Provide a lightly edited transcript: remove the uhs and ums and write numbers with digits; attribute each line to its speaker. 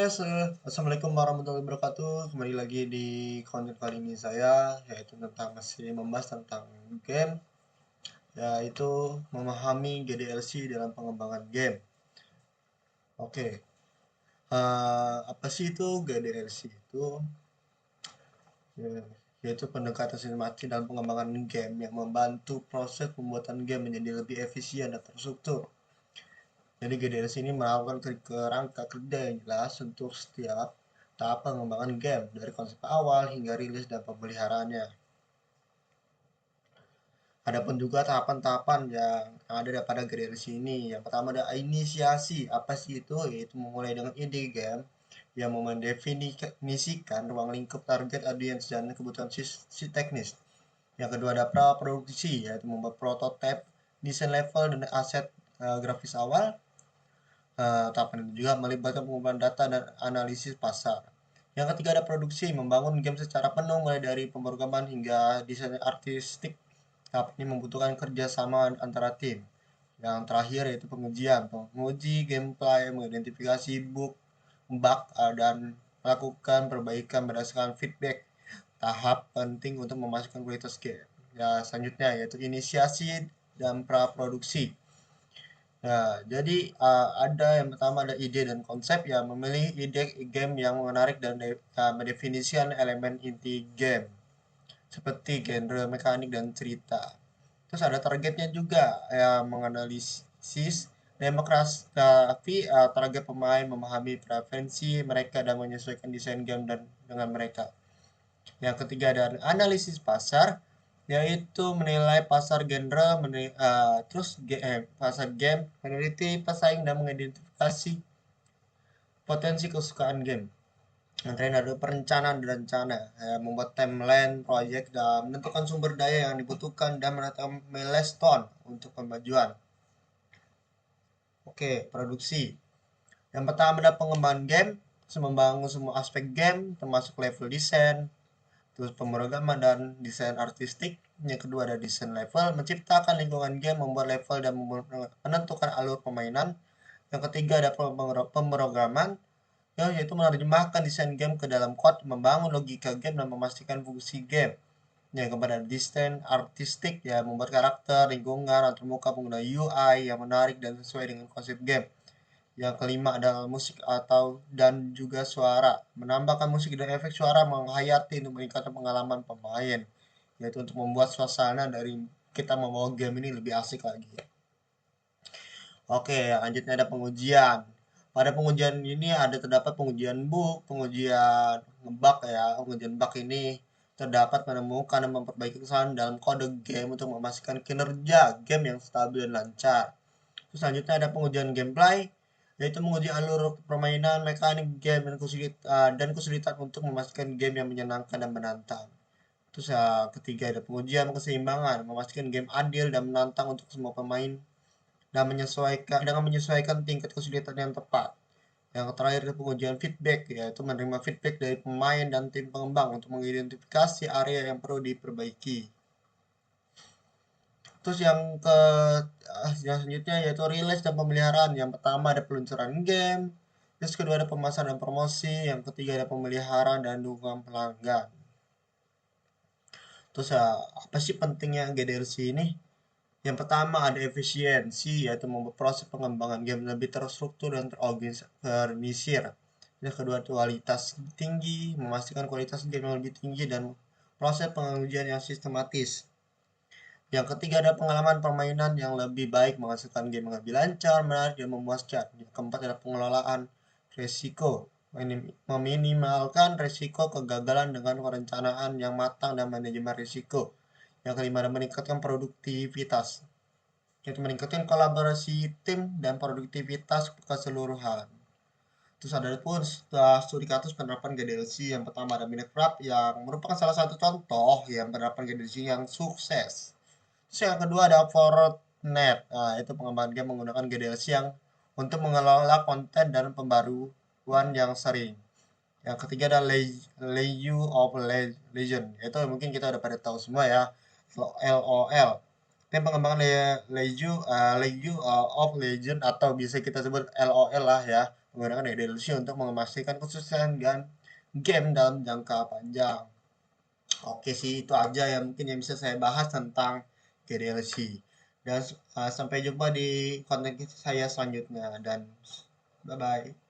Speaker 1: Assalamualaikum warahmatullahi wabarakatuh. Kembali lagi di konten kali ini saya, yaitu masih membahas tentang game, yaitu memahami GDLC dalam pengembangan game. Oke, apa sih itu GDLC itu? Ya, yaitu pendekatan sistematik dalam pengembangan game yang membantu proses pembuatan game menjadi lebih efisien dan terstruktur. Jadi GDLC ini melakukan kerangka kerja yang jelas untuk setiap tahap pengembangan game, dari konsep awal hingga rilis dan pemeliharaannya. Adapun juga tahapan-tahapan yang ada pada GDLC ini. Yang pertama ada inisiasi. Apa sih itu? Yaitu memulai dengan ide game yang mendefinisikan ruang lingkup target audience dan kebutuhan si teknis. Yang kedua ada pra-produksi, yaitu membuat prototipe, desain level, dan aset grafis awal. Tahapan ini juga melibatkan pengumpulan data dan analisis pasar. Yang ketiga ada produksi, membangun game secara penuh mulai dari pemrograman hingga desain artistik. Tahap ini membutuhkan kerjasama antara tim. Yang terakhir yaitu pengujian, menguji gameplay, mengidentifikasi bug, dan melakukan perbaikan berdasarkan feedback. Tahap penting untuk memastikan kualitas game. Ya, selanjutnya yaitu inisiasi dan pra-produksi. Nah, jadi ada yang pertama ada ide dan konsep ya, memilih ide game yang menarik dan mendefinisikan elemen inti game seperti genre, mekanik dan cerita. Terus ada targetnya juga ya, menganalisis demografi target pemain, memahami preferensi mereka dan menyesuaikan desain game dan dengan mereka. Yang ketiga ada analisis pasar, yaitu menilai pasar genre, pasar game, meneliti pesaing dan mengidentifikasi potensi kesukaan game. Yang terakhir ada perencanaan dan rencana, membuat timeline proyek dan menentukan sumber daya yang dibutuhkan dan menetapkan milestone untuk pemajuan. Oke, produksi. Yang pertama ada pengembangan game, membangun semua aspek game termasuk level desain, terus pemrograman dan desain artistik. Yang kedua ada desain level, menciptakan lingkungan game, membuat level dan menentukan alur permainan. Yang ketiga ada pemrograman, yaitu menerjemahkan desain game ke dalam kode, membangun logika game dan memastikan fungsi game. Yang keempat ada desain artistik, ya membuat karakter, lingkungan, atau muka pengguna UI yang menarik dan sesuai dengan konsep game. Yang kelima adalah musik dan juga suara. Menambahkan musik dan efek suara menghayati untuk meningkatkan pengalaman pemain. Yaitu untuk membuat suasana dari kita membawa game ini lebih asik lagi. Oke, lanjutnya ada pengujian. Pada pengujian ini terdapat pengujian bug, pengujian ngebug ya. Pengujian bug ini terdapat menemukan dan memperbaiki kesalahan dalam kode game untuk memastikan kinerja game yang stabil dan lancar. Terus selanjutnya ada pengujian gameplay, yaitu menguji alur permainan, mekanik game, dan kesulitan untuk memastikan game yang menyenangkan dan menantang. Terus ketiga ada pengujian keseimbangan, memastikan game adil dan menantang untuk semua pemain dan menyesuaikan tingkat kesulitan yang tepat. Yang terakhir ada pengujian feedback, yaitu menerima feedback dari pemain dan tim pengembang untuk mengidentifikasi area yang perlu diperbaiki. Terus yang selanjutnya yaitu rilis dan pemeliharaan. Yang pertama ada peluncuran game, terus kedua ada pemasaran dan promosi, yang ketiga ada pemeliharaan dan dukungan pelanggan. Terus apa sih pentingnya GDLC ini? Yang pertama ada efisiensi, yaitu membuat proses pengembangan game lebih terstruktur dan terorganisir. Yang kedua kualitas tinggi, memastikan kualitas game yang lebih tinggi dan proses pengujian yang sistematis. Yang ketiga ada pengalaman permainan yang lebih baik, menghasilkan game yang lebih lancar, menarik, dan memuaskan. Yang keempat adalah pengelolaan resiko, meminimalkan resiko kegagalan dengan perencanaan yang matang dan manajemen risiko. Yang kelima adalah meningkatkan produktivitas, yaitu meningkatkan kolaborasi tim dan produktivitas keseluruhan. Terus ada pun studi kasus penerapan GDLC. Yang pertama ada Minecraft yang merupakan salah satu contoh yang penerapan GDLC yang sukses. Terus yang kedua ada Fortnite. Nah, itu pengembangan game menggunakan GDLC yang untuk mengelola konten dan pembaruan yang sering. Yang ketiga ada League of Legends. Itu mungkin kita udah pada tahu semua ya. LOL. Tim pengembangan League of Legends atau bisa kita sebut LOL lah ya. menggunakan GDLC untuk memastikan kesuksesan dan game dalam jangka panjang. Oke sih, itu aja yang mungkin yang bisa saya bahas tentang GDLC. Dan sampai jumpa di konten saya selanjutnya dan bye bye.